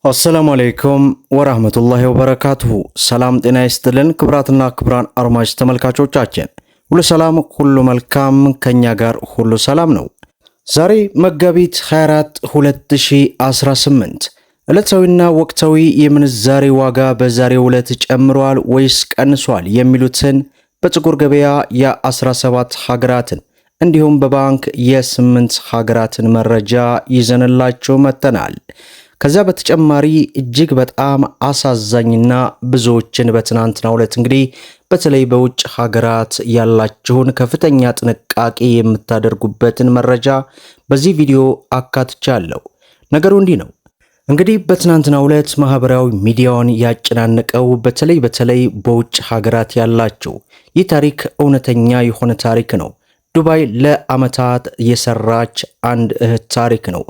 አሰላሙ አለይኩም ወራህመቱላሂ ወበረካቱሁ። ሰላም ጤና ይስጥልን ክብራትና ክብራን አድማጭ ተመልካቾቻችን ሁሉ ሰላም ሁሉ መልካም፣ ከኛ ጋር ሁሉ ሰላም ነው። ዛሬ መጋቢት 24 2018 ዕለታዊና ወቅታዊ የምንዛሬ ዋጋ በዛሬው ዕለት ጨምሯል ወይስ ቀንሷል የሚሉትን በጥቁር ገበያ የ17 ሀገራትን እንዲሁም በባንክ የ8 ሀገራትን መረጃ ይዘንላችሁ መጥተናል። ከዛ በተጨማሪ እጅግ በጣም አሳዛኝና ብዙዎችን በትናንትናው ዕለት እንግዲህ በተለይ በውጭ ሀገራት ያላችሁን ከፍተኛ ጥንቃቄ የምታደርጉበትን መረጃ በዚህ ቪዲዮ አካትቻለሁ። ነገሩ እንዲህ ነው። እንግዲህ በትናንትናው ዕለት ማህበራዊ ሚዲያውን ያጨናነቀው በተለይ በውጭ ሀገራት ያላችሁ ይህ ታሪክ እውነተኛ የሆነ ታሪክ ነው። ዱባይ ለአመታት የሰራች አንድ እህት ታሪክ ነው።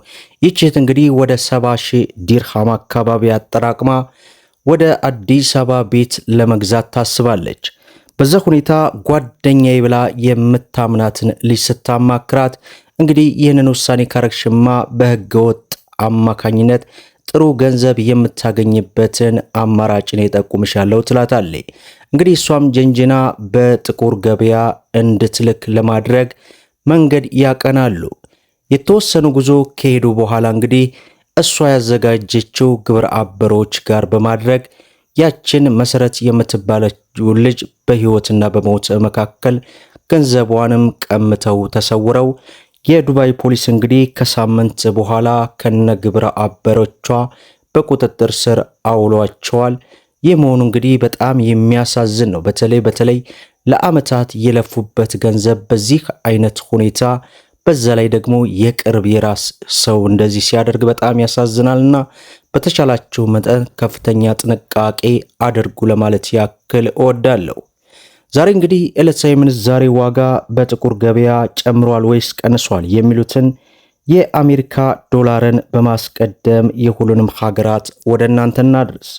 ይህች እህት እንግዲህ ወደ 70,000 ዲርሃም አካባቢ አጠራቅማ ወደ አዲስ አበባ ቤት ለመግዛት ታስባለች። በዛ ሁኔታ ጓደኛዬ ብላ የምታምናትን ልጅ ስታማክራት እንግዲህ ይህንን ውሳኔ ካረግሽማ በህገወጥ አማካኝነት ጥሩ ገንዘብ የምታገኝበትን አማራጭን የጠቁምሻለሁ ትላታለች። እንግዲህ እሷም ጀንጅና በጥቁር ገበያ እንድትልክ ለማድረግ መንገድ ያቀናሉ። የተወሰኑ ጉዞ ከሄዱ በኋላ እንግዲህ እሷ ያዘጋጀችው ግብረ አበሮች ጋር በማድረግ ያችን መሰረት የምትባለችው ልጅ በህይወትና በሞት መካከል ገንዘቧንም ቀምተው ተሰውረው የዱባይ ፖሊስ እንግዲህ ከሳምንት በኋላ ከነ ግብረ አበሮቿ በቁጥጥር ስር አውሏቸዋል። ይህ መሆኑ እንግዲህ በጣም የሚያሳዝን ነው። በተለይ ለአመታት የለፉበት ገንዘብ በዚህ አይነት ሁኔታ በዛ ላይ ደግሞ የቅርብ የራስ ሰው እንደዚህ ሲያደርግ በጣም ያሳዝናልና በተቻላችሁ መጠን ከፍተኛ ጥንቃቄ አድርጉ ለማለት ያክል እወዳለሁ። ዛሬ እንግዲህ ዕለታዊ ምንዛሬ ዋጋ በጥቁር ገበያ ጨምሯል ወይስ ቀንሷል የሚሉትን የአሜሪካ ዶላርን በማስቀደም የሁሉንም ሀገራት ወደ እናንተ እናድርስ።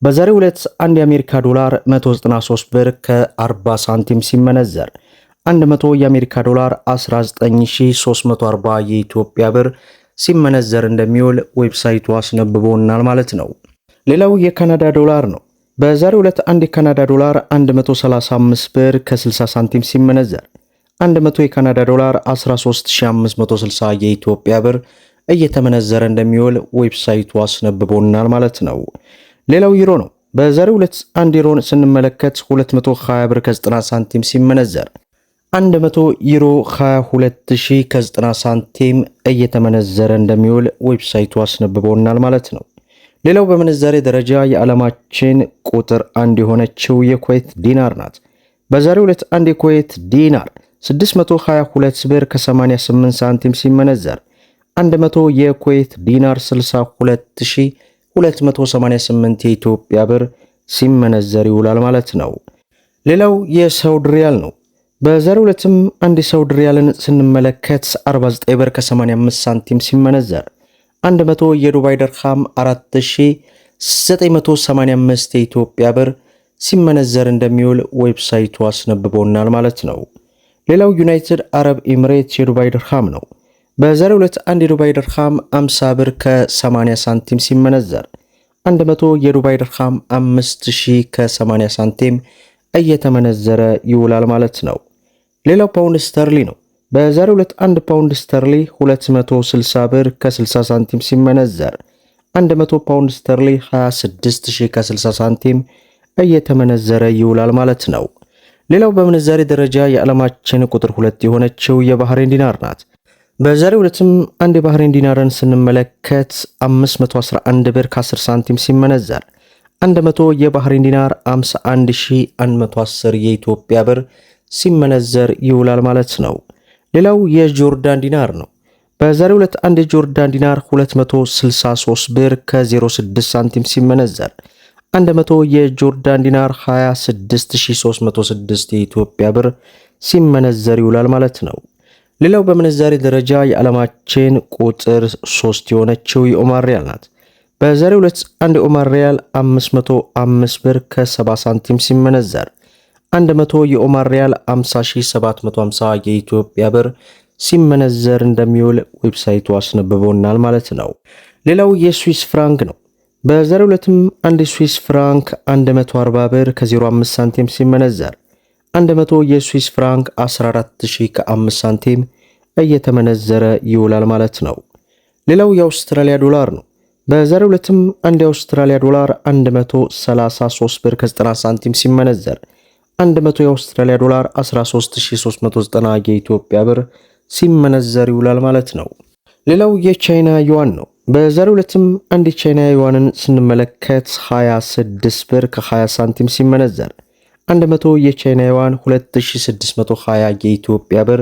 በዛሬው ዕለት አንድ የአሜሪካ ዶላር 193 ብር ከ40 ሳንቲም ሲመነዘር 100 የአሜሪካ ዶላር 19340 የኢትዮጵያ ብር ሲመነዘር እንደሚውል ዌብሳይቱ አስነብቦናል ማለት ነው። ሌላው የካናዳ ዶላር ነው። በዛሬው ዕለት አንድ የካናዳ ዶላር 135 ብር ከ60 ሳንቲም ሲመነዘር 100 የካናዳ ዶላር 13560 የኢትዮጵያ ብር እየተመነዘረ እንደሚውል ዌብሳይቱ አስነብቦናል ማለት ነው። ሌላው ዩሮ ነው። በዛሬው ዕለት አንድ ዩሮን ስንመለከት 220 ብር ከ90 ሳንቲም ሲመነዘር 100 ዩሮ 22000 ከ90 ሳንቲም እየተመነዘረ እንደሚውል ዌብሳይቱ አስነብቦናል ማለት ነው። ሌላው በምንዛሬ ደረጃ የዓለማችን ቁጥር 1 የሆነችው የኩዌት ዲናር ናት። በዛሬው ዕለት አንድ የኩዌት ዲናር 622 ብር ከ88 ሳንቲም ሲመነዘር 100 የኩዌት ዲናር 62288 የኢትዮጵያ ብር ሲመነዘር ይውላል ማለት ነው። ሌላው የሳውዲ ሪያል ነው። በዛሬው ዕለትም አንድ የሳውዲ ሪያልን ስንመለከት 49 ብር ከ85 ሳንቲም ሲመነዘር 100 የዱባይ ድርሃም 4985 የኢትዮጵያ ብር ሲመነዘር እንደሚውል ዌብሳይቱ አስነብቦናል ማለት ነው። ሌላው ዩናይትድ አረብ ኤሚሬት የዱባይ ድርሃም ነው። በዛሬው ዕለት አንድ የዱባይ ድርሃም 50 ብር ከ80 ሳንቲም ሲመነዘር 100 የዱባይ ድርሃም 5000 ከ80 ሳንቲም እየተመነዘረ ይውላል ማለት ነው። ሌላው ፓውንድ ስተርሊ ነው። በዛሬው ዕለት 1 ፓውንድ ስተርሊ 260 ብር ከ60 ሳንቲም ሲመነዘር 100 ፓውንድ ስተርሊ 26000 ከ60 ሳንቲም እየተመነዘረ ይውላል ማለት ነው። ሌላው በምንዛሬ ደረጃ የዓለማችን ቁጥር 2 የሆነችው የባህሬን ዲናር ናት። በዛሬው ዕለትም አንድ የባህሬን ዲናርን ስንመለከት 511 ብር ከ10 ሳንቲም ሲመነዘር 100 የባህሬን ዲናር 51110 የኢትዮጵያ ብር ሲመነዘር ይውላል ማለት ነው። ሌላው የጆርዳን ዲናር ነው። በዛሬው ዕለት አንድ የጆርዳን ዲናር 263 ብር ከ06 ሳንቲም ሲመነዘር 100 የጆርዳን ዲናር 26306 የኢትዮጵያ ብር ሲመነዘር ይውላል ማለት ነው። ሌላው በምንዛሬ ደረጃ የዓለማችን ቁጥር 3 የሆነችው የኦማር ሪያል ናት። በዛሬው ዕለት አንድ የኦማር ሪያል 505 ብር ከ70 ሳንቲም ሲመነዘር 100 የኦማር ሪያል 50750 የኢትዮጵያ ብር ሲመነዘር እንደሚውል ዌብሳይቱ አስነብቦናል ማለት ነው። ሌላው የስዊስ ፍራንክ ነው። በዛሬው ዕለትም አንድ ስዊስ ፍራንክ 140 ብር ከ05 ሳንቲም ሲመነዘር 100 የስዊስ ፍራንክ 14000 ከ5 ሳንቲም እየተመነዘረ ይውላል ማለት ነው። ሌላው የአውስትራሊያ ዶላር ነው። በዛሬው ዕለትም አንድ የአውስትራሊያ ዶላር 133 ብር ከ90 ሳንቲም ሲመነዘር 100 የአውስትራሊያ ዶላር 13390 የኢትዮጵያ ብር ሲመነዘር ይውላል ማለት ነው። ሌላው የቻይና ዩዋን ነው። በዛሬው ዕለትም አንድ የቻይና ዩዋንን ስንመለከት 26 ብር ከ20 ሳንቲም ሲመነዘር 100 የቻይና ዩዋን 2620 የኢትዮጵያ ብር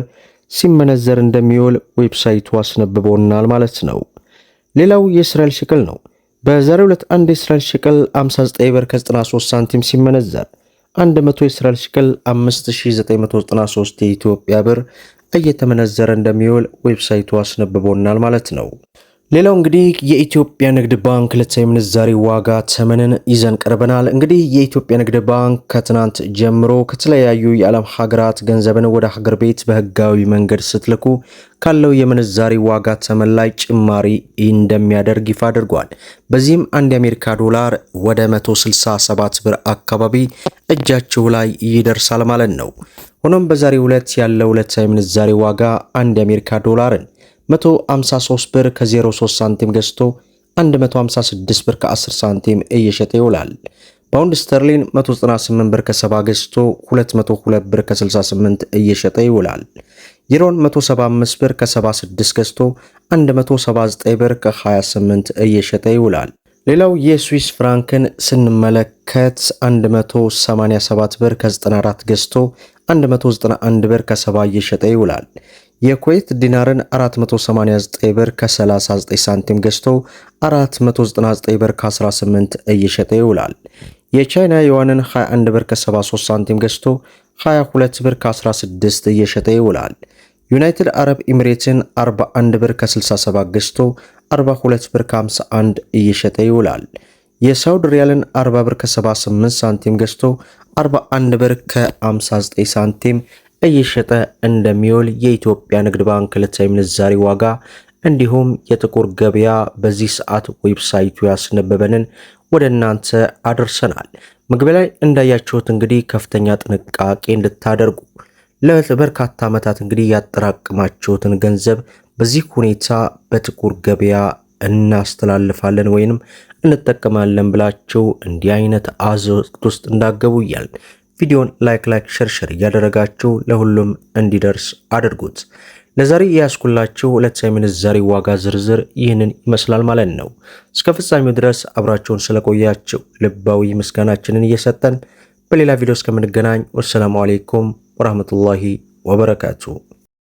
ሲመነዘር እንደሚውል ዌብሳይቱ አስነብቦናል ማለት ነው። ሌላው የእስራኤል ሽቅል ነው። በዛሬው ዕለት አንድ የእስራኤል ሽቅል 59 ብር ከ93 ሳንቲም ሲመነዘር 100 የእስራኤል ሽቅል 5993 የኢትዮጵያ ብር እየተመነዘረ እንደሚውል ዌብሳይቱ አስነብቦናል ማለት ነው። ሌላው እንግዲህ የኢትዮጵያ ንግድ ባንክ ዕለታዊ ምንዛሬ ዋጋ ተመንን ይዘን ቀርበናል። እንግዲህ የኢትዮጵያ ንግድ ባንክ ከትናንት ጀምሮ ከተለያዩ የዓለም ሀገራት ገንዘብን ወደ ሀገር ቤት በህጋዊ መንገድ ስትልኩ ካለው የምንዛሬ ዋጋ ተመን ላይ ጭማሪ እንደሚያደርግ ይፋ አድርጓል። በዚህም አንድ የአሜሪካ ዶላር ወደ 167 ብር አካባቢ እጃችሁ ላይ ይደርሳል ማለት ነው። ሆኖም በዛሬው ዕለት ያለው ዕለታዊ ምንዛሬ ዋጋ አንድ የአሜሪካ ዶላርን 153 ብር ከ03 ሳንቲም ገዝቶ 156 ብር ከ10 ሳንቲም እየሸጠ ይውላል። ፓውንድ ስተርሊን 198 ብር ከ70 ገዝቶ 202 ብር ከ68 እየሸጠ ይውላል። ዩሮን 175 ብር ከ76 ገዝቶ 179 ብር ከ28 እየሸጠ ይውላል። ሌላው የስዊስ ፍራንክን ስንመለከት 187 ብር ከ94 ገዝቶ 191 ብር ከ70 እየሸጠ ይውላል። የኩዌት ዲናርን 489 ብር ከ39 ሳንቲም ገዝቶ 499 ብር ከ18 እየሸጠ ይውላል። የቻይና ዩዋንን 21 ብር ከ73 ሳንቲም ገዝቶ 22 ብር ከ16 እየሸጠ ይውላል። ዩናይትድ አረብ ኤሚሬትን 41 ብር ከ67 ገዝቶ 42 ብር ከ51 እየሸጠ ይውላል። የሳውዲ ሪያልን 40 ብር ከ78 ሳንቲም ገዝቶ 41 ብር ከ59 ሳንቲም እየሸጠ እንደሚውል የኢትዮጵያ ንግድ ባንክ ዕለታዊ ምንዛሬ ዋጋ እንዲሁም የጥቁር ገበያ በዚህ ሰዓት ዌብሳይቱ ያስነበበንን ወደ እናንተ አድርሰናል። መግቢያ ላይ እንዳያችሁት እንግዲህ ከፍተኛ ጥንቃቄ እንድታደርጉ ለበርካታ ዓመታት እንግዲህ ያጠራቅማችሁትን ገንዘብ በዚህ ሁኔታ በጥቁር ገበያ እናስተላልፋለን ወይንም እንጠቀማለን ብላችሁ እንዲህ አይነት አዘቅት ውስጥ እንዳገቡ እያል ቪዲዮን ላይክ ሸር እያደረጋችሁ ለሁሉም እንዲደርስ አድርጉት። ለዛሬ ያስኩላችሁ ዕለታዊ ምንዛሬ ዋጋ ዝርዝር ይህንን ይመስላል ማለት ነው። እስከ ፍጻሜው ድረስ አብራችሁን ስለቆያችሁ ልባዊ ምስጋናችንን እየሰጠን በሌላ ቪዲዮ እስከምንገናኝ ወሰላሙ አለይኩም ወራህመቱላሂ ወበረካቱ።